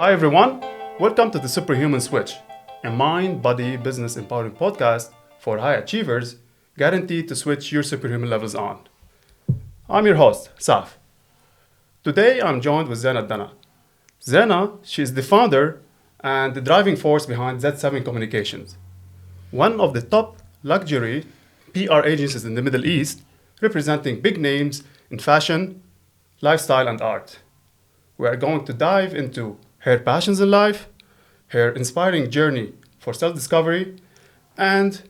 Hi everyone, welcome to the Superhuman Switch, a mind, body, business empowering podcast for high achievers guaranteed to switch your superhuman levels on. I'm your host, Saf. Today I'm joined with Zeina. Zeina, she is the founder and the driving force behind Z7 Communications, one of the top luxury PR agencies in the Middle East, representing big names in fashion, lifestyle, and art. We are going to dive into her passions in life, her inspiring journey for self-discovery, and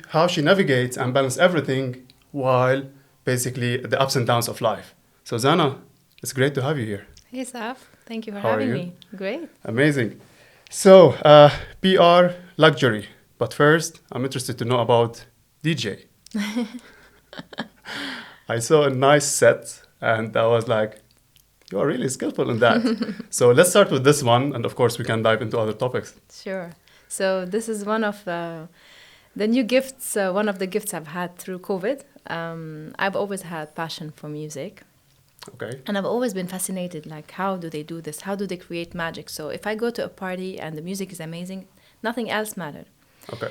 how she navigates and balances everything while basically the ups and downs of life. So Zana, it's great to have you here. Hey, Saf. Thank you for How are having you? me. Great. Amazing. So, PR luxury. But first, I'm interested to know about DJ. I saw a nice set and I was like, you are really skillful in that. So let's start with this one. And of course, we can dive into other topics. Sure. So this is one of the new gifts, one of the gifts I've had through COVID. I've always had passion for music. Okay. And I've always been fascinated, like, how do they do this? How do they create magic? So if I go to a party and the music is amazing, nothing else matters. Okay.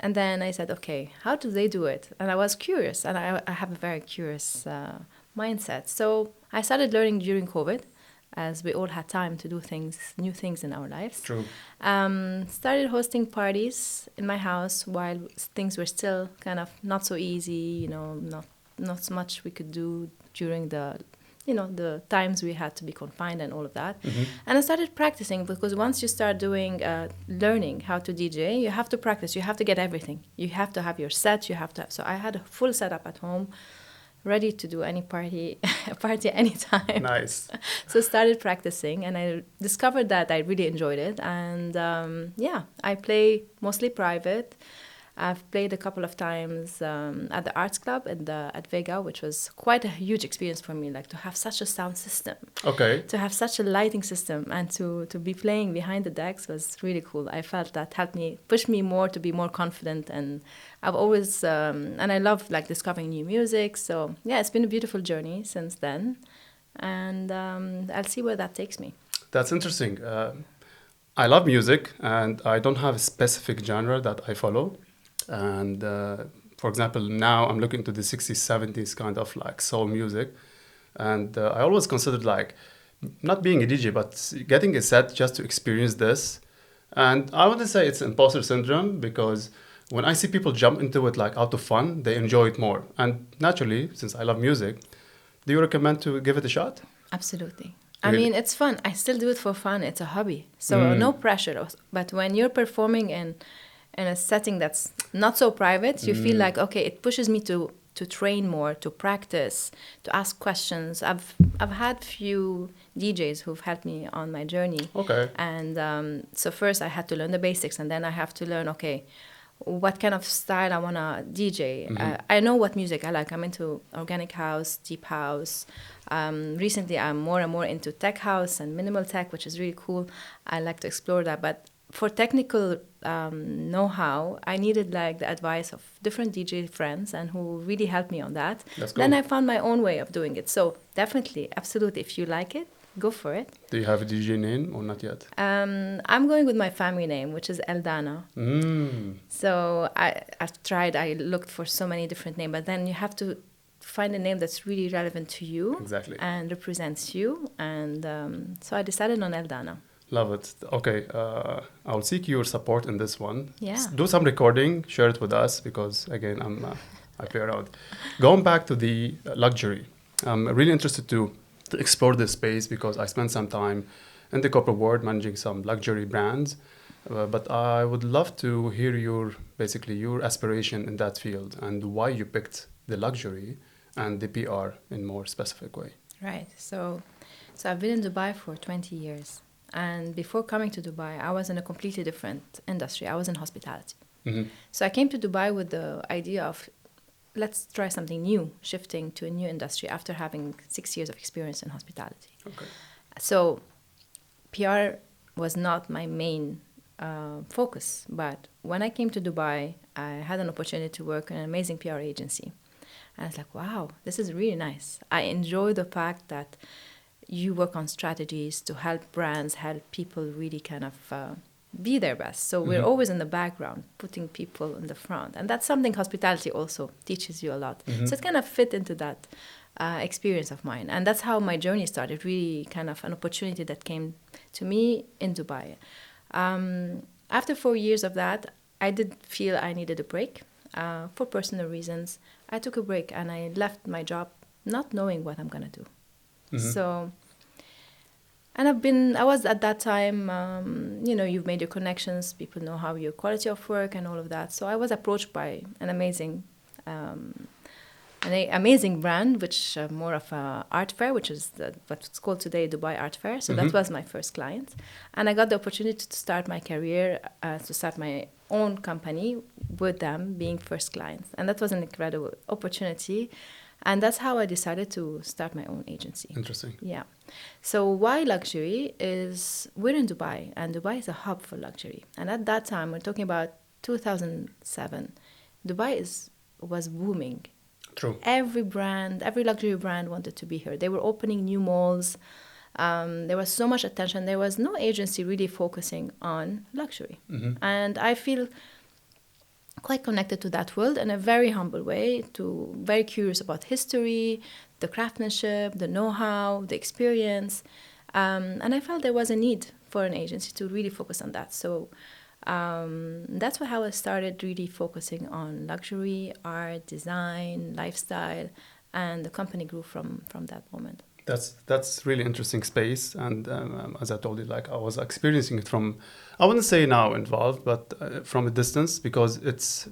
And then I said, okay, how do they do it? And I was curious, and I have a very curious mindset. So I started learning during COVID, as we all had time to do new things in our lives. True. Started hosting parties in my house while things were still kind of not so easy, not so much we could do during the times we had to be confined and all of that. Mm-hmm. And I started practicing, because once you start doing, learning how to DJ, you have to practice, you have to get everything. You have to have your set, so I had a full setup at home, ready to do any party, anytime. Nice. So started practicing, and I discovered that I really enjoyed it. And I play mostly private. I've played a couple of times at the arts club at Vega, which was quite a huge experience for me, like to have such a sound system, Okay. to have such a lighting system, and to be playing behind the decks was really cool. I felt that helped me, push me more to be more confident, and I've always, and I love like discovering new music. So yeah, it's been a beautiful journey since then, and I'll see where that takes me. That's interesting. I love music and I don't have a specific genre that I follow. And for example, now I'm looking to the 60s, 70s kind of like soul music. And I always considered like not being a DJ, but getting a set just to experience this. And I wouldn't say it's imposter syndrome, because when I see people jump into it like out of fun, they enjoy it more. And naturally, since I love music, do you recommend to give it a shot? Absolutely. Really? I mean, it's fun. I still do it for fun. It's a hobby. So no pressure. But when you're performing in a setting that's not so private, you feel like, okay, it pushes me to train more, to practice, to ask questions. I've had few DJs who've helped me on my journey. Okay. And so first I had to learn the basics, and then I have to learn, okay, what kind of style I want to DJ. I know what music I like. I'm into organic house, deep house. Recently, I'm more and more into tech house and minimal tech, which is really cool. I like to explore that. But for technical know-how, I needed like the advice of different DJ friends, and who really helped me on that. That's cool. Then I found my own way of doing it. So definitely, absolutely, if you like it, go for it. Do you have a DJ name or not yet? I'm going with my family name, which is Eldana. So I looked for so many different names, but then you have to find a name that's really relevant to you. Exactly. And represents you. And so I decided on Eldana. Love it. Okay, I'll seek your support in this one. Yeah. Do some recording, share it with us, because again, I play around. Going back to the luxury, I'm really interested to explore this space, because I spent some time in the corporate world managing some luxury brands. But I would love to hear your aspiration in that field, and why you picked the luxury and the PR in more specific way. Right. So I've been in Dubai for 20 years. And before coming to Dubai, I was in a completely different industry. I was in hospitality. Mm-hmm. So I came to Dubai with the idea of, let's try something new, shifting to a new industry after having 6 years of experience in hospitality. Okay. So PR was not my main focus. But when I came to Dubai, I had an opportunity to work in an amazing PR agency. And I was like, wow, this is really nice. I enjoy the fact that you work on strategies to help brands, help people really kind of be their best. So we're always in the background, putting people in the front. And that's something hospitality also teaches you a lot. So it kind of fit into that experience of mine. And that's how my journey started, really kind of an opportunity that came to me in Dubai. After 4 years of that, I did feel I needed a break for personal reasons. I took a break and I left my job not knowing what I'm going to do. So, and I was at that time, you've made your connections, people know how your quality of work and all of that. So I was approached by an amazing brand, which more of a art fair, which is what's called today Dubai Art Fair. So that was my first client. And I got the opportunity to start my career, to start my own company with them being first clients. And that was an incredible opportunity. And that's how I decided to start my own agency. Interesting. Yeah. So why luxury is, we're in Dubai, and Dubai is a hub for luxury. And at that time, we're talking about 2007, Dubai was booming. True. Every luxury brand wanted to be here. They were opening new malls. There was so much attention. There was no agency really focusing on luxury. And I feel quite connected to that world in a very humble way, very curious about history, the craftsmanship, the know-how, the experience. And I felt there was a need for an agency to really focus on that. So that's how I started really focusing on luxury, art, design, lifestyle, and the company grew from that moment. That's really interesting space, and as I told you, like I was experiencing it from, I wouldn't say now involved, but from a distance, because it's,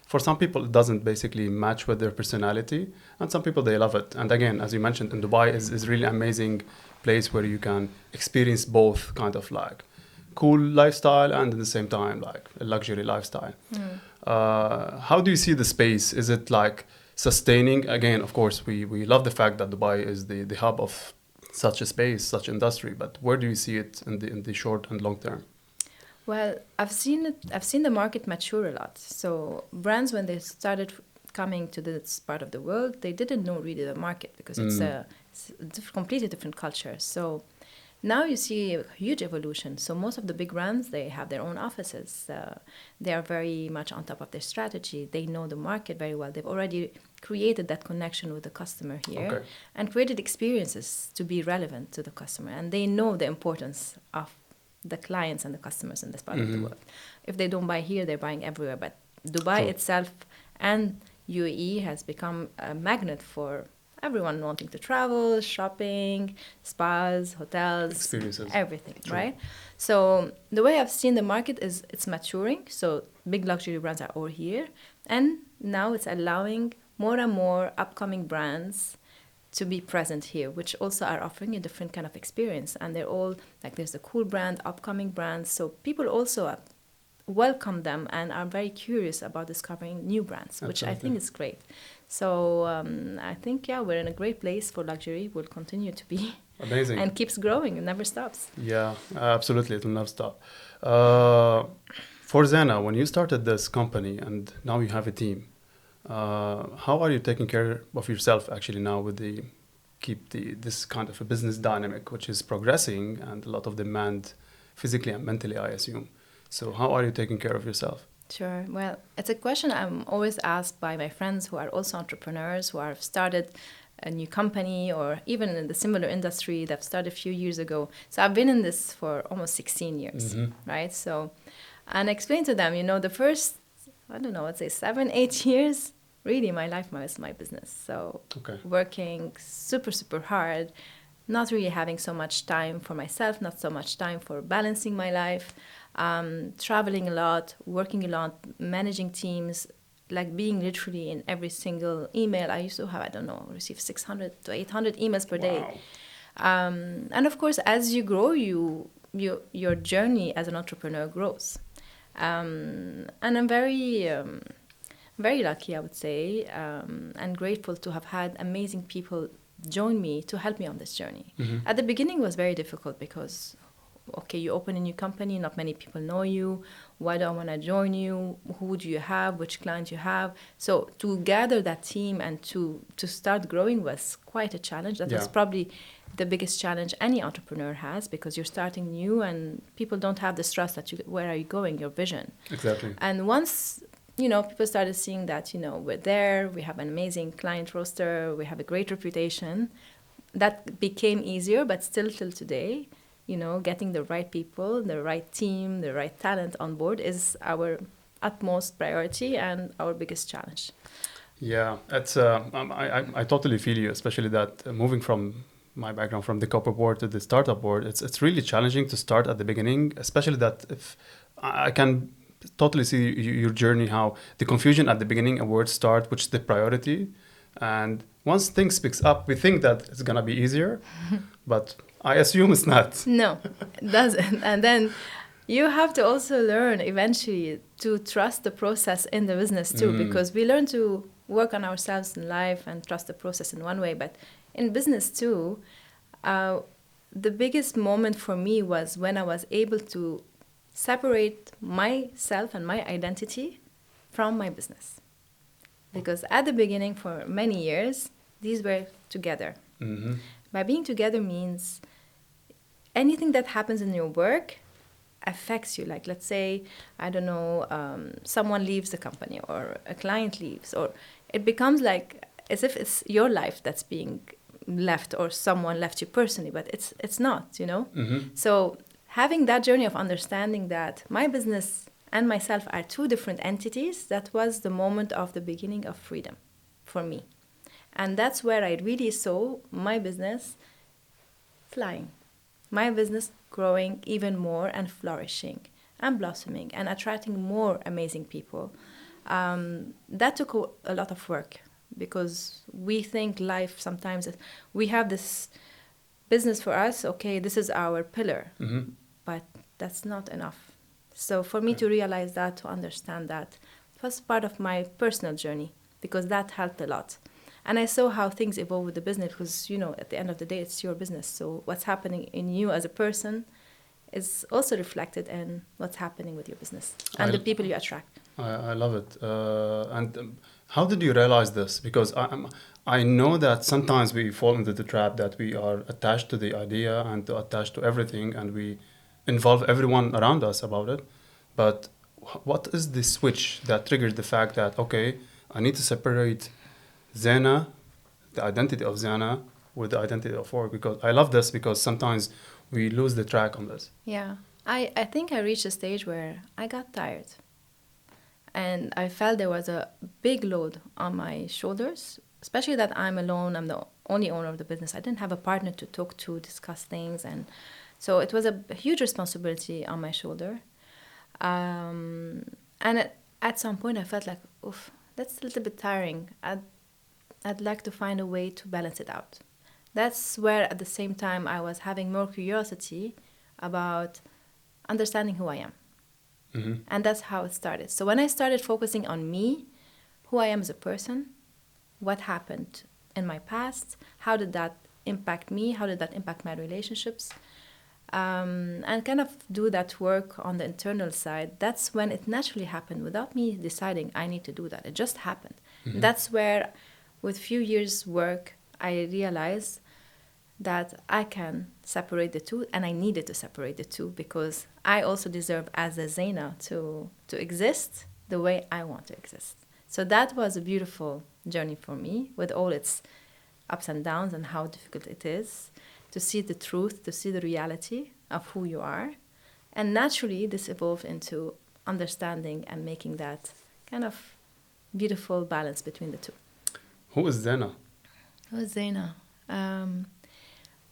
for some people it doesn't basically match with their personality, and some people they love it. And again, as you mentioned, in Dubai is really amazing place where you can experience both kind of like cool lifestyle and at the same time like a luxury lifestyle. How do you see the space? Is it like sustaining? Again, of course, we love the fact that Dubai is the hub of such a space, such industry, but where do you see it in the short and long term? Well, I've seen the market mature a lot. So brands, when they started coming to this part of the world, they didn't know really the market because it's a completely different culture. So now you see a huge evolution. So most of the big brands, they have their own offices. They are very much on top of their strategy. They know the market very well. They've already created that connection with the customer here and created experiences to be relevant to the customer. And they know the importance of the clients and the customers in this part of the world. If they don't buy here, they're buying everywhere. But Dubai itself and UAE has become a magnet for everyone wanting to travel, shopping, spas, hotels, experiences, everything, right? So the way I've seen the market is it's maturing. So big luxury brands are all here. And now it's allowing more and more upcoming brands to be present here, which also are offering a different kind of experience. And they're all, like there's a cool brand, upcoming brands. So people also welcome them and are very curious about discovering new brands, which I think is great. So I think, we're in a great place for luxury. We'll continue to be. Amazing. And keeps growing. It never stops. Yeah, absolutely. It will never stop. For Zeina, when you started this company and now you have a team, how are you taking care of yourself actually now with this kind of a business dynamic, which is progressing and a lot of demand physically and mentally, I assume. So how are you taking care of yourself? Sure. Well, it's a question I'm always asked by my friends who are also entrepreneurs, who have started a new company or even in the similar industry that started a few years ago. So I've been in this for almost 16 years, right? So, and I explained to them, the first, let's say 7, 8 years, really my life was my business. So working super, super hard, not really having so much time for myself, not so much time for balancing my life. Traveling a lot, working a lot, managing teams, like being literally in every single email. I used to have, receive 600 to 800 emails per day. And of course, as you grow, your journey as an entrepreneur grows. And I'm very, very lucky, I would say, and grateful to have had amazing people join me to help me on this journey. At the beginning, it was very difficult because okay, you open a new company, not many people know you. Why do I want to join you? Who do you have? Which client you have? So to gather that team and to start growing was quite a challenge. That was Yeah. probably the biggest challenge any entrepreneur has, because you're starting new and people don't have this trust that where are you going, your vision. Exactly. And once, people started seeing that, we're there, we have an amazing client roster, we have a great reputation, that became easier, but still till today, getting the right people, the right team, the right talent on board is our utmost priority and our biggest challenge. Yeah, it's I totally feel you, especially that moving from my background from the corporate world to the startup world, it's really challenging to start at the beginning, especially that if I can totally see your journey, how the confusion at the beginning, a word start, which is the priority, and once things picks up, we think that it's gonna be easier, but I assume it's not. No, it doesn't. And then you have to also learn eventually to trust the process in the business too, because we learn to work on ourselves in life and trust the process in one way, but in business too, the biggest moment for me was when I was able to separate myself and my identity from my business. Because at the beginning, for many years, these were together. Mm-hmm. By being together means anything that happens in your work affects you. Like, let's say, I don't know, someone leaves the company or a client leaves, or it becomes like as if it's your life that's being left or someone left you personally, but it's not, Mm-hmm. So having that journey of understanding that my business and myself are two different entities, that was the moment of the beginning of freedom for me. And that's where I really saw my business flying, my business growing even more and flourishing and blossoming and attracting more amazing people. That took a lot of work, because we think life sometimes, we have this business for us, okay, this is our pillar, Mm-hmm. but that's not enough. So for me to realize that, to understand that, it was part of my personal journey, because that helped a lot. And I saw how things evolve with the business, because, at the end of the day, it's your business. So what's happening in you as a person is also reflected in what's happening with your business and the people you attract. I love it. And how did you realize this? Because I know that sometimes we fall into the trap that we are attached to the idea and attached to everything, and we involve everyone around us about it. But what is the switch that triggers the fact that, okay, I need to separate Zeina, the identity of Zeina, with the identity of work? Because I love this, because sometimes we lose the track on this. Yeah. I think I reached a stage where I got tired. And I felt there was a big load on my shoulders, especially that I'm alone. I'm the only owner of the business. I didn't have a partner to talk to, discuss things. And so it was a huge responsibility on my shoulder. And at some point I felt like, oof, that's a little bit tiring. I'd like to find a way to balance it out. That's where at the same time I was having more curiosity about understanding who I am. Mm-hmm. And that's how it started. So when I started focusing on me, who I am as a person, what happened in my past, how did that impact me, how did that impact my relationships, and kind of do that work on the internal side, that's when it naturally happened without me deciding I need to do that. It just happened. Mm-hmm. That's where, with few years' work, I realized that I can separate the two, and I needed to separate the two, because I also deserve, as a Zeina, to exist the way I want to exist. So that was a beautiful journey for me, with all its ups and downs and how difficult it is to see the truth, to see the reality of who you are. And naturally, this evolved into understanding and making that kind of beautiful balance between the two. Who is Zeina? Who's Zeina?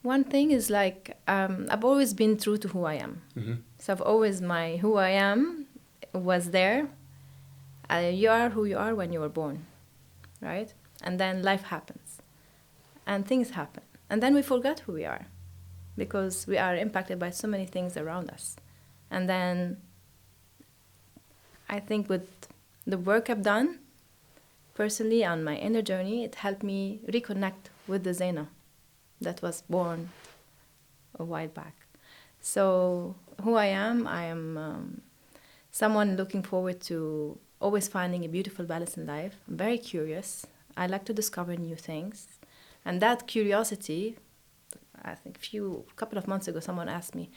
One thing is like, I've always been true to who I am. Mm-hmm. So I've always, who I am was there. You are who you are when you were born, right? And then life happens and things happen. And then we forget who we are, because we are impacted by so many things around us. And then I think with the work I've done personally on my inner journey, it helped me reconnect with the Zeina that was born a while back. So who I am someone looking forward to always finding a beautiful balance in life. I'm very curious. I like to discover new things. And that curiosity, I think couple of months ago, someone asked me,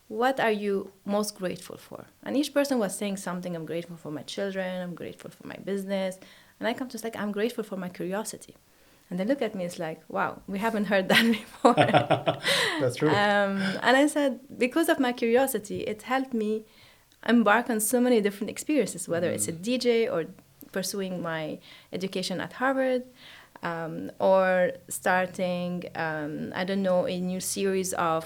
what are you most grateful for? And each person was saying something. I'm grateful for my children. I'm grateful for my business. And I come to like, I'm grateful for my curiosity. And they look at me, it's like, wow, we haven't heard that before. That's true. And I said, because of my curiosity, it helped me embark on so many different experiences, whether it's a DJ or pursuing my education at Harvard, or starting, I don't know, a new series of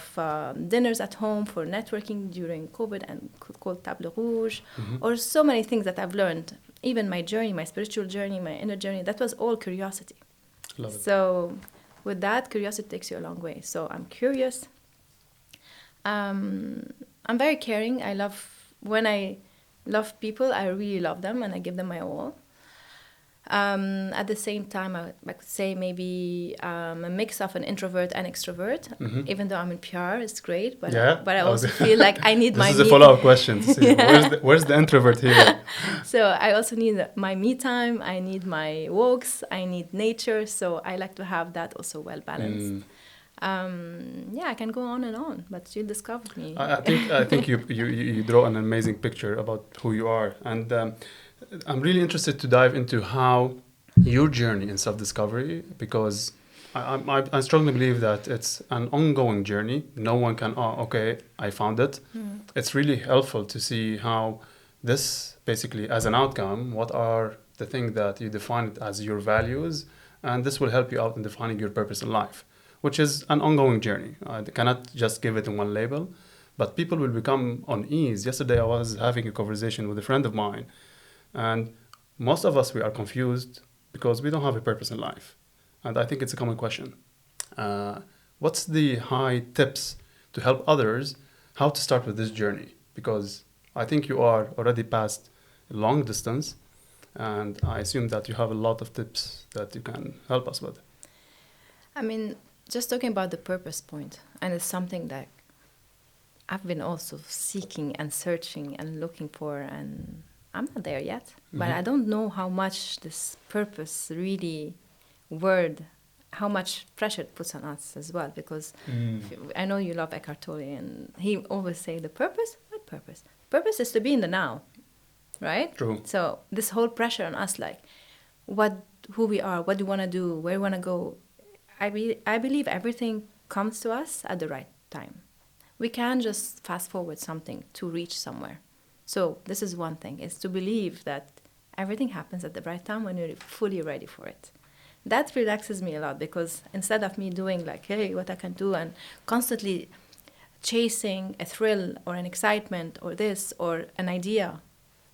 dinners at home for networking during COVID and called Table Rouge, or so many things that I've learned. Even my journey, my spiritual journey, my inner journey, that was all curiosity. Love it. So with that, curiosity takes you a long way. So I'm curious. I'm very caring. When I love people, I really love them and I give them my all. At the same time, I could say maybe a mix of an introvert and extrovert. Even though I'm in PR, it's great, but I also feel like I need my. This is a follow-up question to see where's the introvert here. So I also need my me time. I need my walks. I need nature. So I like to have that also well balanced. I can go on and on, but you discovered me. I think you draw an amazing picture about who you are, and I'm really interested to dive into how your journey in self-discovery, because I strongly believe that it's an ongoing journey. No one can, okay, I found it. It's really helpful to see how this, basically, as an outcome, what are the things that you define it as your values, and this will help you out in defining your purpose in life, which is an ongoing journey. I cannot just give it in one label, but people will become unease. Yesterday, I was having a conversation with a friend of mine, and most of us, we are confused because we don't have a purpose in life. And I think it's a common question. What's the high tips to help others how to start with this journey? Because I think you are already past long distance, and I assume that you have a lot of tips that you can help us with. I mean, just talking about the purpose point, and it's something that I've been also seeking and searching and looking for, and I'm not there yet, but I don't know how much this purpose really how much pressure it puts on us as well, because I know you love Eckhart Tolle, and he always say the purpose. What purpose? Purpose is to be in the now, right? True. So this whole pressure on us, like who we are, what do we want to do, where we want to go. I believe everything comes to us at the right time. We can't just fast forward something to reach somewhere. So this is one thing, is to believe that everything happens at the right time when you're fully ready for it. That relaxes me a lot, because instead of me doing like, hey, what I can do, and constantly chasing a thrill or an excitement or this or an idea,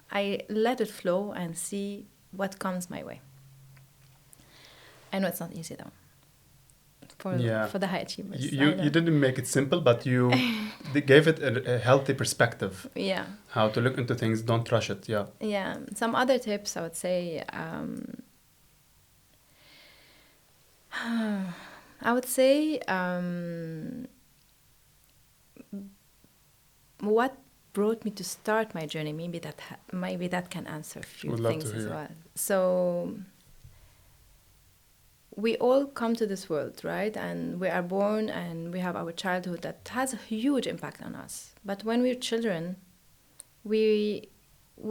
I let it flow and see what comes my way. I know it's not easy though. For the high achievers. You didn't make it simple, but you gave it a healthy perspective. Yeah. How to look into things, don't rush it, yeah. Yeah. Some other tips, I would say, what brought me to start my journey, maybe that can answer a few things as well. So we all come to this world, right? And we are born and we have our childhood that has a huge impact on us. But when we're children, we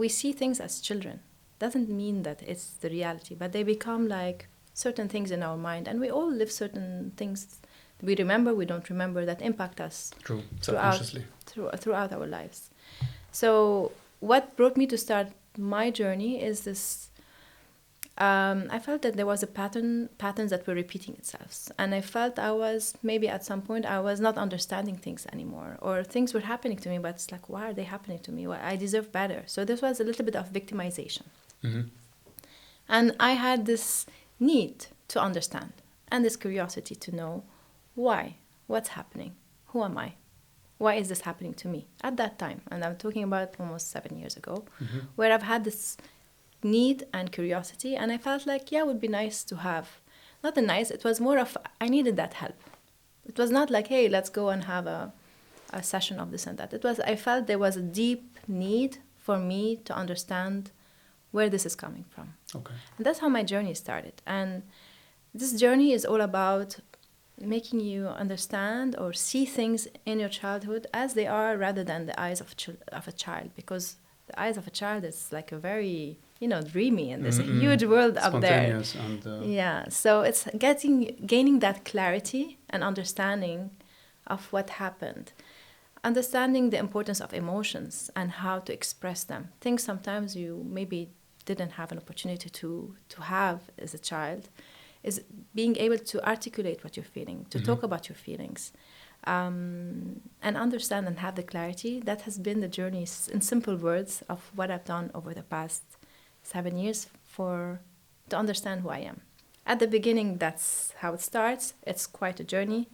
see things as children. Doesn't mean that it's the reality, but they become like certain things in our mind, and we all live certain things we remember, we don't remember, that impact us. True, subconsciously. Throughout our lives. So what brought me to start my journey is this. I felt that there was patterns that were repeating itself, and I felt maybe at some point I was not understanding things anymore, or things were happening to me, but it's like, why are they happening to me? Well, I deserve better. So this was a little bit of victimization, and I had this need to understand and this curiosity to know why, what's happening, who am I, why is this happening to me at that time, and I'm talking about almost 7 years ago, where I've had this need and curiosity, and I felt like, it would be nice to have, it was more of, I needed that help. It was not like, hey, let's go and have a a session of this and that. I felt there was a deep need for me to understand where this is coming from. Okay. And that's how my journey started. And this journey is all about making you understand or see things in your childhood as they are, rather than the eyes of a child, because the eyes of a child is like a very, dreamy, and there's a huge world up there. Spontaneous and Yeah, so it's gaining that clarity and understanding of what happened, understanding the importance of emotions and how to express them. Things sometimes you maybe didn't have an opportunity to have as a child, is being able to articulate what you're feeling, to talk about your feelings, and understand and have the clarity. That has been the journey, in simple words, of what I've done over the past 7 years to understand who I am. At the beginning, that's how it starts. It's quite a journey.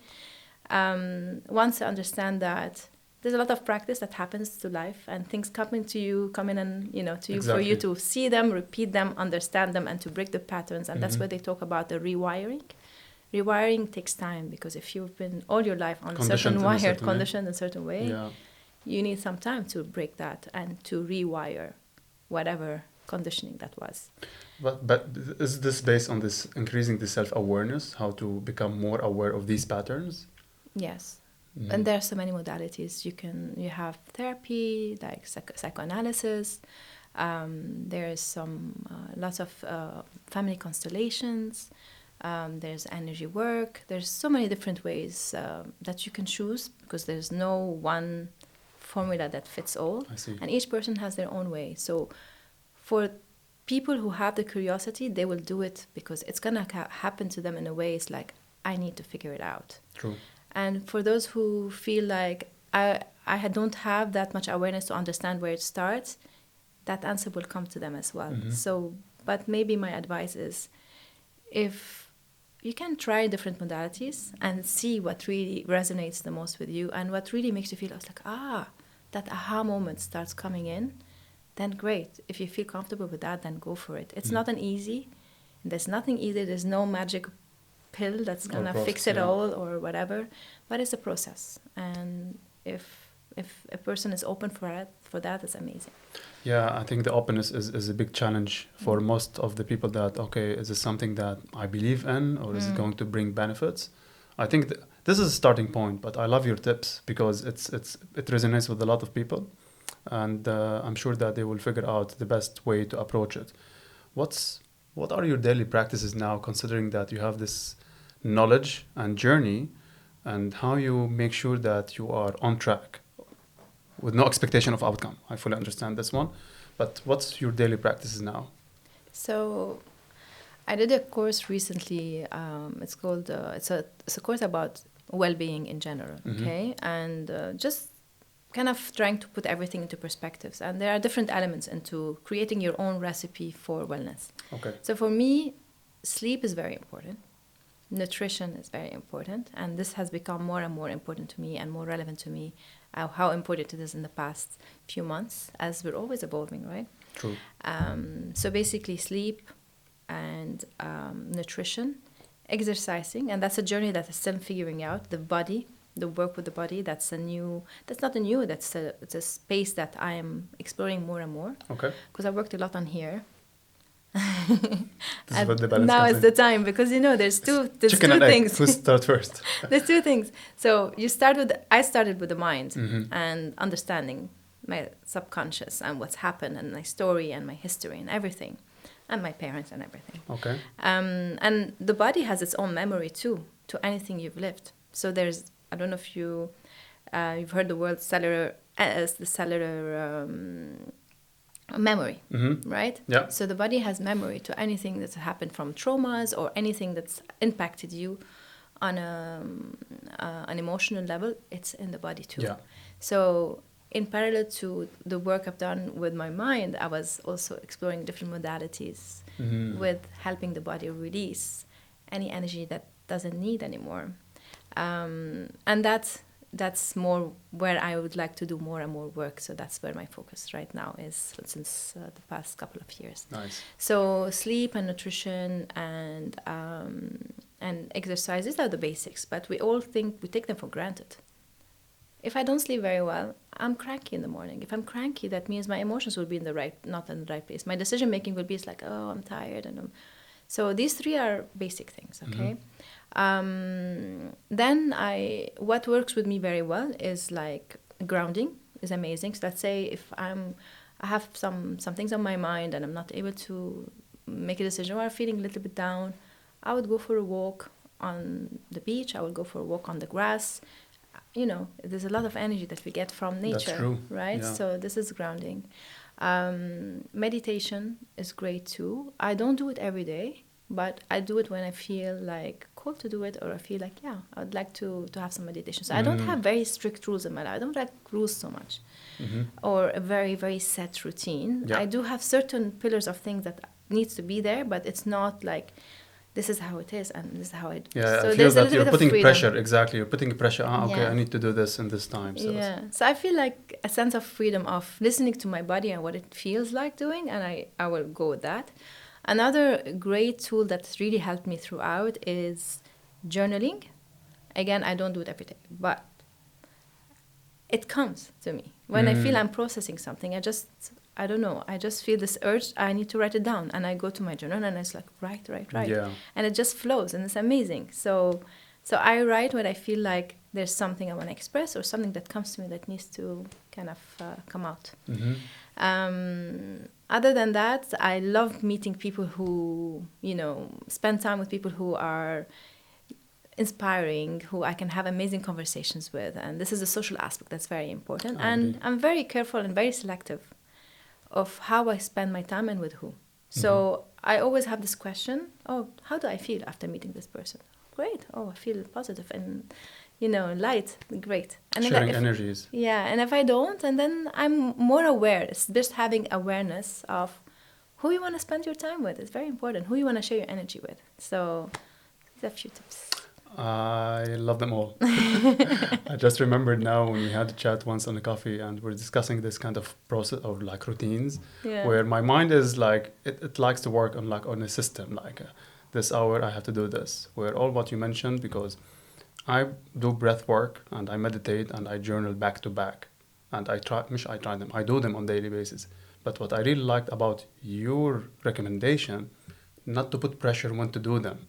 Once I understand that there's a lot of practice that happens to life, and things come in to you Exactly. for you to see them, repeat them, understand them, and to break the patterns. And that's where they talk about the rewiring. Rewiring takes time, because if you've been all your life on a certain wire, conditioned in a certain way, you need some time to break that and to rewire whatever conditioning that was. But is this based on this increasing the self-awareness, how to become more aware of these patterns? Yes. And there are so many modalities. You have therapy, like psychoanalysis. There is lots of family constellations. There's energy work. There's so many different ways that you can choose, because there's no one formula that fits all. I see. And each person has their own way. So for people who have the curiosity, they will do it because it's going to happen to them in a way it's like, I need to figure it out. True. And for those who feel like I don't have that much awareness to understand where it starts, that answer will come to them as well. So, but maybe my advice is, if you can try different modalities and see what really resonates the most with you and what really makes you feel, it's like, that aha moment starts coming in, then great. If you feel comfortable with that, then go for it. It's not an easy. There's nothing easy. There's no magic pill that's gonna fix it all or whatever, but it's a process, and if a person is open for that, it's amazing. Yeah, I think the openness is a big challenge for most of the people. That is this something that I believe in, or is it going to bring benefits? I think this is a starting point, but I love your tips, because it resonates with a lot of people, and I'm sure that they will figure out the best way to approach it. What are your daily practices now, considering that you have this knowledge and journey, and how you make sure that you are on track with no expectation of outcome? I fully understand this one, but what's your daily practices now? So I did a course recently. It's called it's a course about well-being in general, okay, and just kind of trying to put everything into perspectives. And there are different elements into creating your own recipe for wellness. Okay. So for me, sleep is very important. Nutrition is very important. And this has become more and more important to me and more relevant to me, how important it is in the past few months, as we're always evolving, right? True. So basically sleep and nutrition, exercising, and that's a journey that is still figuring out. The body, the work with the body, it's a space that I am exploring more and more. Okay. Because I worked a lot on here. This is what the balance now comes is in. the time, because there's two Chicken and things. egg. Who start first? There's two things. So I started with the mind and understanding my subconscious and what's happened and my story and my history and everything, and my parents and everything. Okay. And the body has its own memory too, to anything you've lived. So I don't know if you've heard the word cellular memory, right? Yeah. So the body has memory to anything that's happened from traumas or anything that's impacted you on an emotional level. It's in the body too. Yeah. So in parallel to the work I've done with my mind, I was also exploring different modalities with helping the body release any energy that doesn't need anymore. And that's more where I would like to do more and more work. So that's where my focus right now is since the past couple of years. Nice. So sleep and nutrition and exercises are the basics, but we all think we take them for granted. If I don't sleep very well, I'm cranky in the morning. If I'm cranky, that means my emotions will be not in the right place. My decision making will be it's like, oh, I'm tired, so these three are basic things. Okay. Then what works with me very well is like grounding is amazing. So let's say if I have some things on my mind and I'm not able to make a decision or I'm feeling a little bit down, I would go for a walk on the beach. I would go for a walk on the grass. There's a lot of energy that we get from nature. That's true. Right? Yeah. So this is grounding. Meditation is great too. I don't do it every day, but I do it when I feel like called to do it, or I feel like, yeah, I would like to have some meditation. So I don't have very strict rules in my life. I don't like rules so much, or a very, very set routine. Yeah. I do have certain pillars of things that needs to be there, but it's not like this is how it is and this is how I do. Yeah, So I feel there's a that little you're bit of putting freedom. pressure. Exactly, you're putting pressure. Okay, Yeah. I need to do this in this time. So Yeah. So I feel like a sense of freedom of listening to my body and what it feels like doing, and I will go with that. Another great tool that's really helped me throughout is journaling. Again, I don't do it every day, but it comes to me. When I feel I'm processing something, I don't know, I just feel this urge, I need to write it down. And I go to my journal and it's like, write. Yeah. And it just flows and it's amazing. So I write when I feel like there's something I want to express or something that comes to me that needs to kind of come out. Other than that, I love meeting people who, spend time with people who are inspiring, who I can have amazing conversations with. And this is a social aspect that's very important. And I'm very careful and very selective of how I spend my time and with who. So I always have this question, how do I feel after meeting this person? Great. I feel positive and, light. Great. And sharing energies. Yeah. And if I don't, and then I'm more aware. It's just having awareness of who you want to spend your time with. It's very important. Who you want to share your energy with. So these are a few tips. I love them all. I just remembered now when we had a chat once on a coffee and we're discussing this kind of process of like routines, where my mind is like, it likes to work on a system, like this hour I have to do this, where all what you mentioned, because I do breath work and I meditate and I journal back to back and I do them on a daily basis. But what I really liked about your recommendation, not to put pressure when to do them.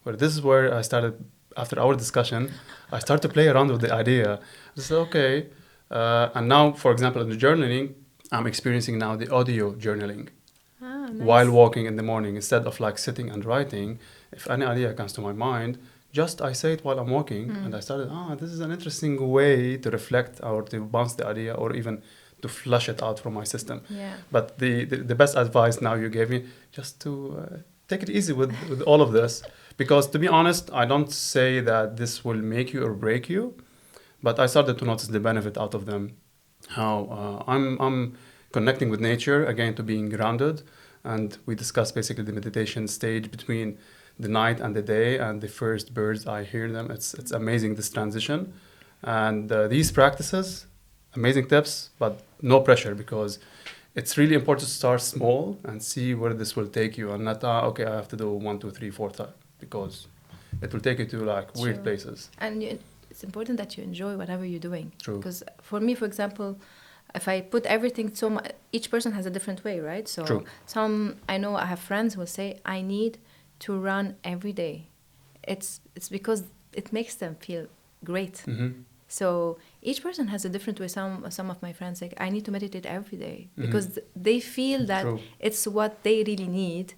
Well, this is where I started, after our discussion, I started to play around with the idea. I said, okay. And now, for example, in the journaling, I'm experiencing now the audio journaling. Nice. While walking in the morning. Instead of like sitting and writing, if any idea comes to my mind, just I say it while I'm walking. And I started, this is an interesting way to reflect or to bounce the idea or even to flush it out from my system. Yeah. But the best advice now you gave me, just to take it easy with all of this. Because to be honest, I don't say that this will make you or break you, but I started to notice the benefit out of them. How I'm connecting with nature, again, to being grounded. And we discussed basically the meditation stage between the night and the day and the first birds, I hear them. It's amazing, this transition. And these practices, amazing tips, but no pressure, because it's really important to start small and see where this will take you, and not, okay, I have to do 1, 2, 3, 4 times, because it will take you to like weird places. And it's important that you enjoy whatever you're doing. True. Because for me, for example, if I put everything so much, each person has a different way, right? So True. I know I have friends who will say, I need to run every day. It's because it makes them feel great. So each person has a different way. Some of my friends say, I need to meditate every day, because they feel that it's what they really need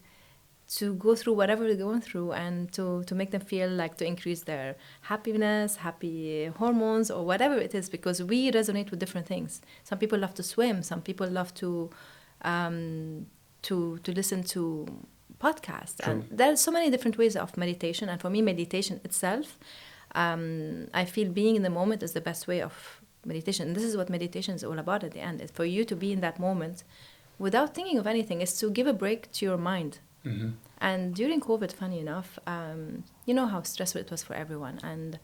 to go through whatever they're going through, and to make them feel like to increase their happiness, happy hormones, or whatever it is, because we resonate with different things. Some people love to swim. Some people love to listen to podcasts. True. And there's so many different ways of meditation. And for me, meditation itself, I feel being in the moment is the best way of meditation. And this is what meditation is all about at the end. It's for you to be in that moment without thinking of anything. It's to give a break to your mind. And during COVID, funny enough, you know how stressful it was for everyone. And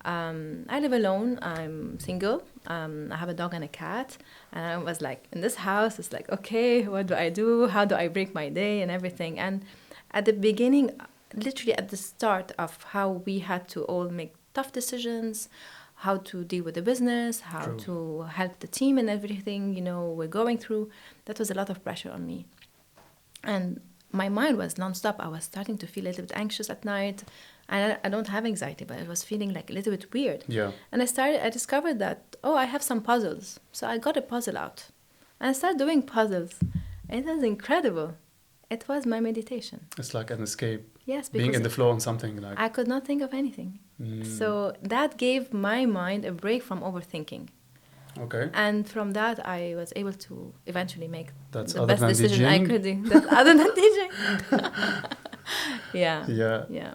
I live alone. I'm single. I have a dog and a cat. And I was like, in this house, it's like, okay, what do I do? How do I break my day and everything? And at the beginning, literally at the start of how we had to all make tough decisions, how to deal with the business, how True. to help the team and everything, we're going through. That was a lot of pressure on me. And my mind was nonstop. I was starting to feel a little bit anxious at night. And I don't have anxiety, but I was feeling like a little bit weird. Yeah. And I discovered that, I have some puzzles. So I got a puzzle out. And I started doing puzzles. It was incredible. It was my meditation. It's like an escape. Yes, Being because in the flow on something like. I could not think of anything. So that gave my mind a break from overthinking. Okay. And from that, I was able to eventually make That's the other best than decision DJing? I could do. That's other than DJing. Yeah. Yeah.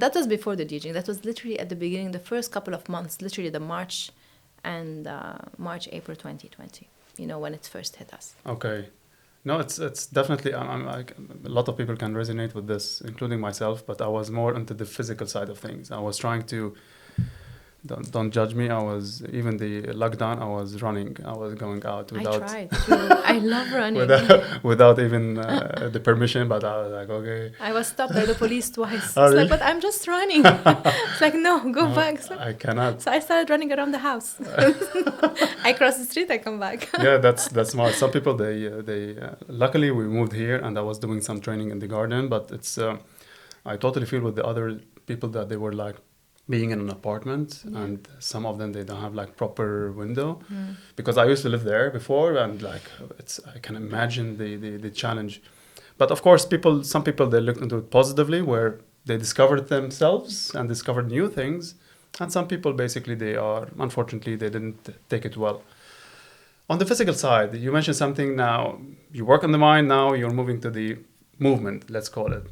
That was before the DJing. That was literally at the beginning, the first couple of months, literally the March and April 2020, when it first hit us. Okay. No, it's definitely, I'm like, a lot of people can resonate with this, including myself, but I was more into the physical side of things. I was trying to, don't judge me, even the lockdown, I was running, I was going out without... I tried too. I love running. without even the permission, but I was like, okay. I was stopped by the police twice. Oh, It's really? like, but I'm just running. It's like, no, go back. It's like, I cannot. so I started running around the house. I cross the street, I come back. Yeah, that's smart. Some people, they luckily we moved here and I was doing some training in the garden, but it's I totally feel with the other people that they were like being in an apartment and some of them they don't have like proper window because I used to live there before and like I can imagine the challenge. But of course some people they looked into it positively where they discovered themselves and discovered new things, and some people basically unfortunately they didn't take it well. On the physical side, you mentioned something now, you work on the mind, now you're moving to the movement, let's call it.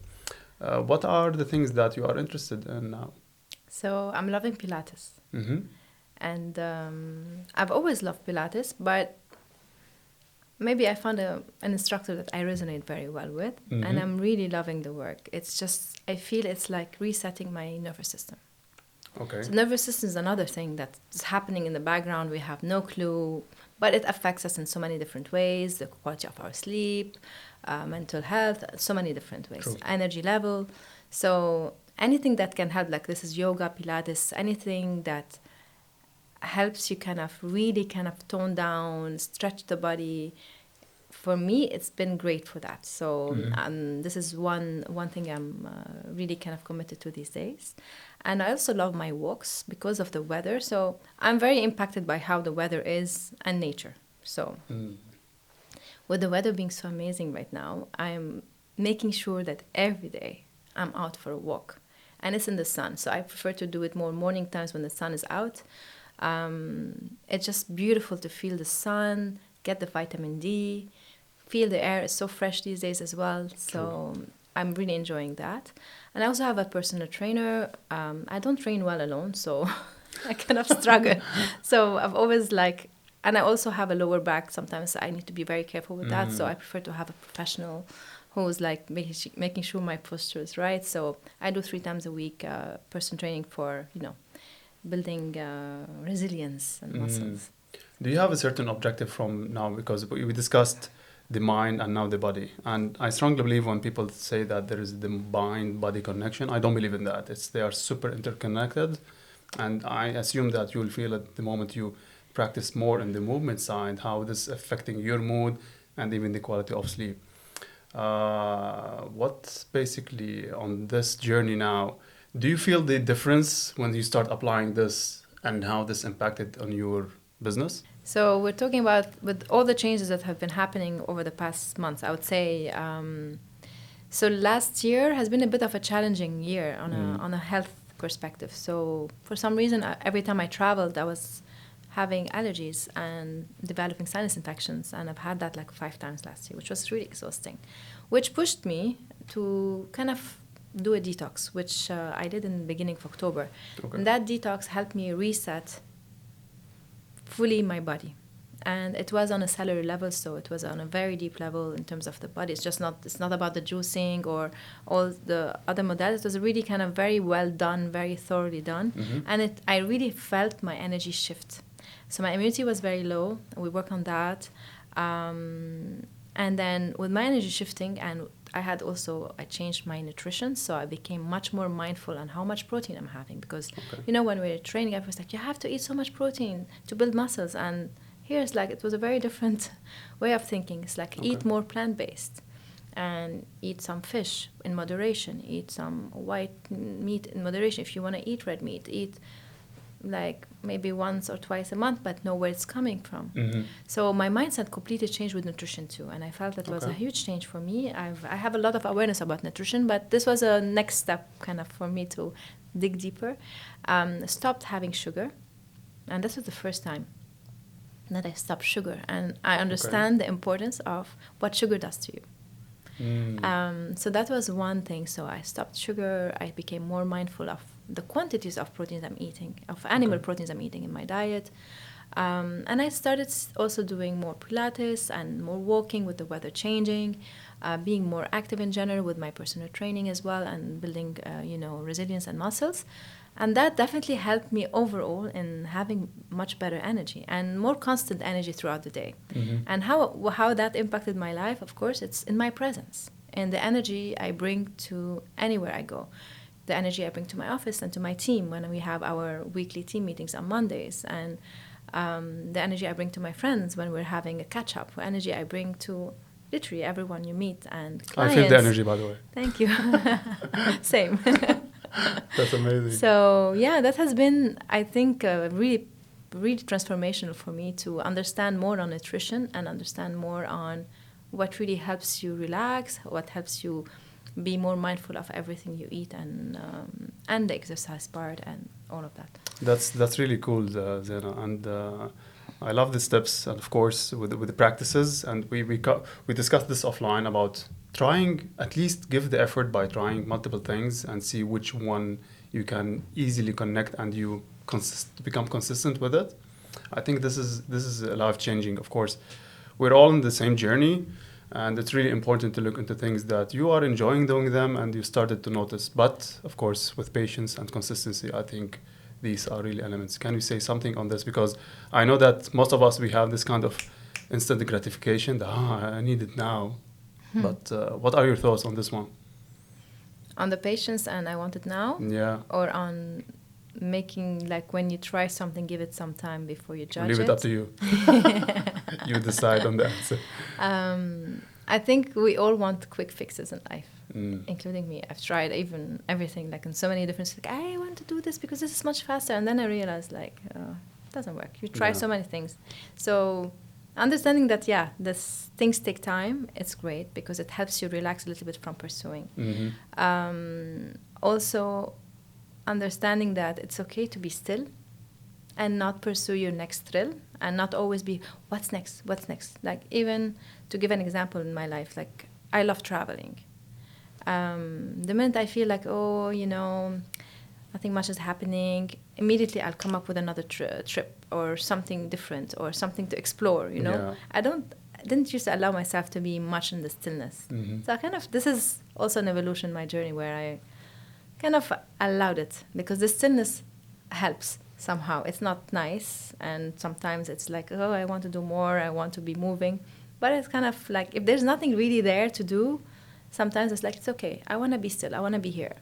What are the things that you are interested in now? So I'm loving Pilates. Mm-hmm. And I've always loved Pilates, but maybe I found an instructor that I resonate very well with, and I'm really loving the work. It's just, I feel it's like resetting my nervous system. Okay. So nervous system is another thing that's happening in the background. We have no clue, but it affects us in so many different ways, the quality of our sleep, mental health, so many different ways, True. Energy level. So anything that can help, like this is yoga, Pilates, anything that helps you kind of really kind of tone down, stretch the body. For me, it's been great for that. So this is one thing I'm really kind of committed to these days. And I also love my walks because of the weather. So I'm very impacted by how the weather is and nature. So with the weather being so amazing right now, I'm making sure that every day I'm out for a walk. And it's in the sun. So I prefer to do it more morning times when the sun is out. It's just beautiful to feel the sun, get the vitamin D, feel the air is so fresh these days as well. So I'm really enjoying that. And I also have a personal trainer. I don't train well alone, so I kind of struggle. So I've always and I also have a lower back. Sometimes I need to be very careful with that. So I prefer to have a professional who's like making sure my posture is right. So I do 3 times a week personal training for, building resilience and muscles. Do you have a certain objective from now? Because we discussed the mind and now the body. And I strongly believe when people say that there is the mind-body connection, I don't believe in that. They are super interconnected. And I assume that you will feel at the moment you practice more in the movement side, how this is affecting your mood and even the quality of sleep. What's basically on this journey now, do you feel the difference when you start applying this and how this impacted on your business? So we're talking about with all the changes that have been happening over the past months, I would say, so last year has been a bit of a challenging year on a health perspective. So for some reason, every time I traveled, I was having allergies and developing sinus infections. And I've had that 5 times last year, which was really exhausting, which pushed me to kind of do a detox, which I did in the beginning of October. Okay. And that detox helped me reset fully my body. And it was on a cellular level, so it was on a very deep level in terms of the body. It's not about the juicing or all the other modalities. It was really kind of very well done, very thoroughly done. And I really felt my energy shift. So my immunity was very low. We worked on that. And then with my energy shifting and I changed my nutrition, so I became much more mindful on how much protein I'm having, because Okay. you know, when we're training, I was like, you have to eat so much protein to build muscles, and here's like, it was a very different way of thinking. It's like, eat Okay. more plant-based and eat some fish in moderation, eat some white meat in moderation. If you want to eat red meat, eat like maybe once or twice a month, but know where it's coming from. Mm-hmm. So my mindset completely changed with nutrition too, and I felt that was a Okay. huge change for me. I have a lot of awareness about nutrition, but this was a next step kind of for me to dig deeper. Stopped having sugar, and this was the first time that I stopped sugar, and I understand the importance of what sugar does to you. So that was one thing. So I stopped sugar. I became more mindful of the quantities of proteins I'm eating, of animal proteins I'm eating in my diet. And I started also doing more Pilates and more walking with the weather changing, being more active in general with my personal training as well, and building, resilience and muscles. And that definitely helped me overall in having much better energy and more constant energy throughout the day. Mm-hmm. And how that impacted my life, of course, it's in my presence and the energy I bring to anywhere I go. The energy I bring to my office and to my team when we have our weekly team meetings on Mondays, and the energy I bring to my friends when we're having a catch-up, the energy I bring to literally everyone you meet and clients. I feel the energy, by the way. Thank you. Same. That's amazing. So yeah, that has been, I think, really, really transformational for me to understand more on nutrition and understand more on what really helps you relax, what helps you be more mindful of everything you eat, and the exercise part and all of that. That's really cool, Zeina, and I love the steps, and of course with the practices. And we discussed this offline about trying, at least give the effort by trying multiple things and see which one you can easily connect and you become consistent with it. I think this is life changing. Of course, we're all on the same journey, and it's really important to look into things that you are enjoying doing them and you started to notice. But of course, with patience and consistency, I think these are really elements. Can you say something on this? Because I know that most of us, we have this kind of instant gratification that, I need it now. But what are your thoughts on this one? On the patience and I want it now? Yeah. Or on making, like, when you try something, give it some time before you judge Leave it up to you. You decide on the answer. I think we all want quick fixes in life, Mm. including me. I've tried even everything, like in so many different, like, I want to do this because this is much faster. And then I realized, like, it doesn't work. You try so many things. So understanding that, things take time, it's great because it helps you relax a little bit from pursuing. Mm-hmm. Also, understanding that it's okay to be still and not pursue your next thrill and not always be, what's next? Like, even to give an example in my life, like, I love traveling. The minute I feel like, nothing much is happening, immediately I'll come up with another trip or something different or something to explore, Yeah. I didn't used to allow myself to be much in the stillness. Mm-hmm. So this is also an evolution in my journey where I kind of allowed it, because the stillness helps somehow. It's not nice, and sometimes it's like, I want to do more, I want to be moving, but it's kind of like, if there's nothing really there to do, sometimes it's like, it's okay, I want to be still, I want to be here.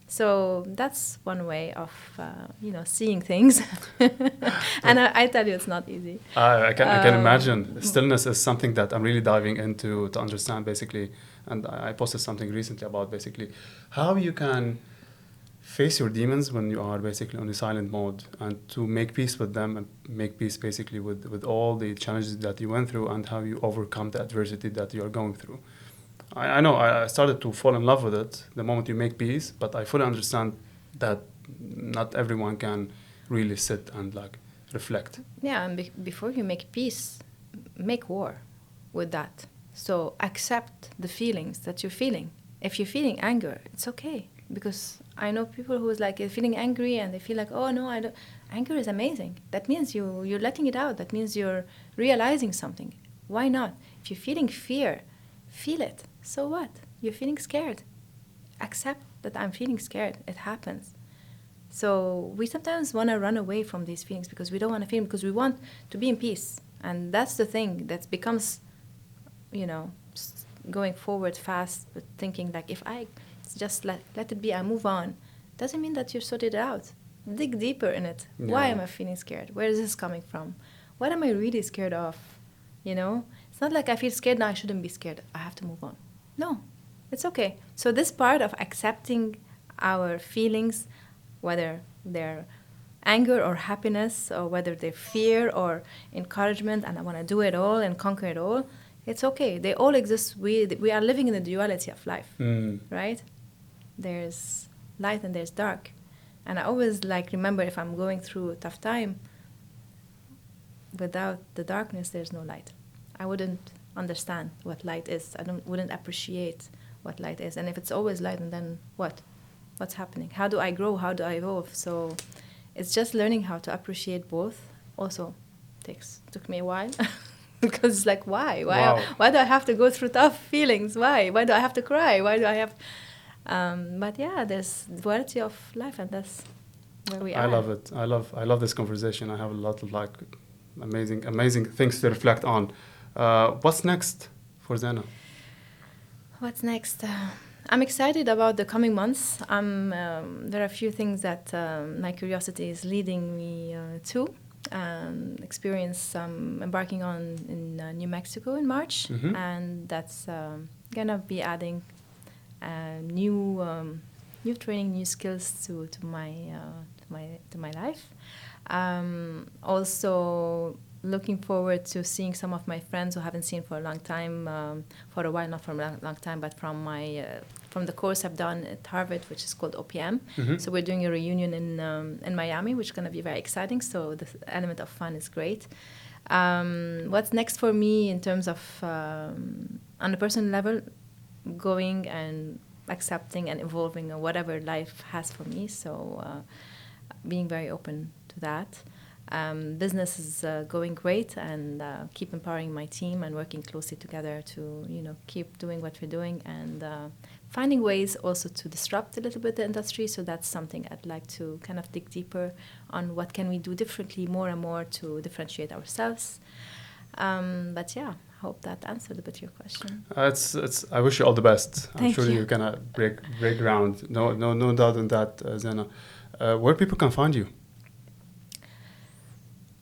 So that's one way of seeing things. And I tell you, it's not easy. I can imagine. Stillness is something that I'm really diving into to understand, basically. And I posted something recently about basically how you can face your demons when you are basically on the silent mode, and to make peace with them and make peace basically with all the challenges that you went through and how you overcome the adversity that you are going through. I know I started to fall in love with it the moment you make peace, but I fully understand that not everyone can really sit and like reflect. Yeah, and before you make peace, make war with that. So accept the feelings that you're feeling. If you're feeling anger, it's okay. Because I know people who is like feeling angry and they feel like, oh no, I don't. Anger is amazing. That means you're letting it out. That means you're realizing something. Why not? If you're feeling fear, feel it. So what? You're feeling scared. Accept that I'm feeling scared. It happens. So we sometimes want to run away from these feelings because we don't want to feel them, because we want to be in peace. And that's the thing that becomes, going forward fast, but thinking like if I just let it be, I move on, doesn't mean that you're sorted out. Dig deeper in it. Why am I feeling scared? Where is this coming from? What am I really scared of? You know, it's not like I feel scared now, I shouldn't be scared, I have to move on. No, it's okay. So this part of accepting our feelings, whether they're anger or happiness, or whether they're fear or encouragement, and I want to do it all and conquer it all, it's okay. They all exist. We are living in the duality of life, right? There's light and there's dark. And I always remember, if I'm going through a tough time, without the darkness, there's no light. I wouldn't understand what light is. Wouldn't appreciate what light is. And if it's always light, and then what? What's happening? How do I grow? How do I evolve? So it's just learning how to appreciate both. Also, took me a while. Because it's like, why? Why do I have to go through tough feelings? Why do I have to cry? Why do I have... but yeah, there's duality of life, and that's where we are. I love it. I love this conversation. I have a lot of amazing things to reflect on. What's next for Zeina? What's next? I'm excited about the coming months. There are a few things that my curiosity is leading me to. Experience embarking on in New Mexico in March, and that's gonna be adding new training, new skills to my life. Also looking forward to seeing some of my friends who I haven't seen for a long time, for a while, not for a long time, but from the course I've done at Harvard, which is called OPM. So we're doing a reunion in Miami, which is going to be very exciting. So the element of fun is great. What's next for me in terms of, on a personal level, going and accepting and evolving whatever life has for me. So being very open to that. Business is going great, and keep empowering my team and working closely together to keep doing what we're doing, and finding ways also to disrupt a little bit the industry. So that's something I'd like to kind of dig deeper on. What can we do differently, more and more, to differentiate ourselves? But yeah, I hope that answered a bit your question. I wish you all the best. Thank I'm sure you. you're gonna break ground. No doubt in that, Zeina. Where people can find you?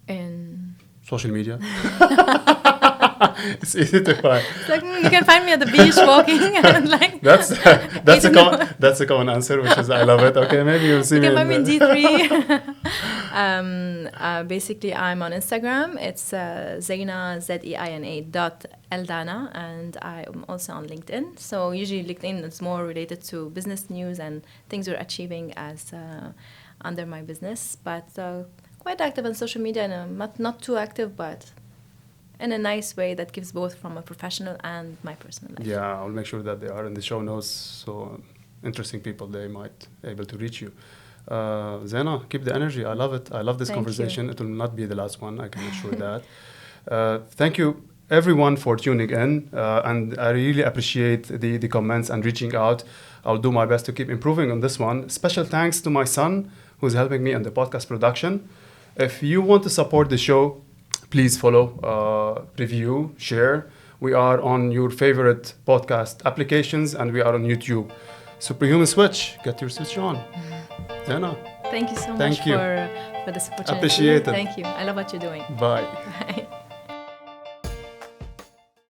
In social media. It's easy to find. It's like, you can find me at the beach walking. And that's a common answer, which is I love it. Okay, maybe you'll see me. You can find me in D3. Basically, I'm on Instagram. It's Zeina, Zeina.Eldana, and I'm also on LinkedIn. So usually LinkedIn is more related to business news and things we're achieving as under my business, but quite active on social media, and not too active, but in a nice way that gives both from a professional and my personal life. Yeah, I'll make sure that they are in the show notes, so interesting people, they might be able to reach you. Zeina, keep the energy. I love it. I love this conversation. It will not be the last one, I can assure that. Thank you, everyone, for tuning in, and I really appreciate the comments and reaching out. I'll do my best to keep improving on this one. Special thanks to my son, who's helping me in the podcast production. If you want to support the show, please follow, review, share. We are on your favorite podcast applications, and we are on YouTube. Superhuman Switch, get your switch on. Zeina. Thank you so much for this opportunity. Appreciate it. Thank you. I love what you're doing. Bye. Bye.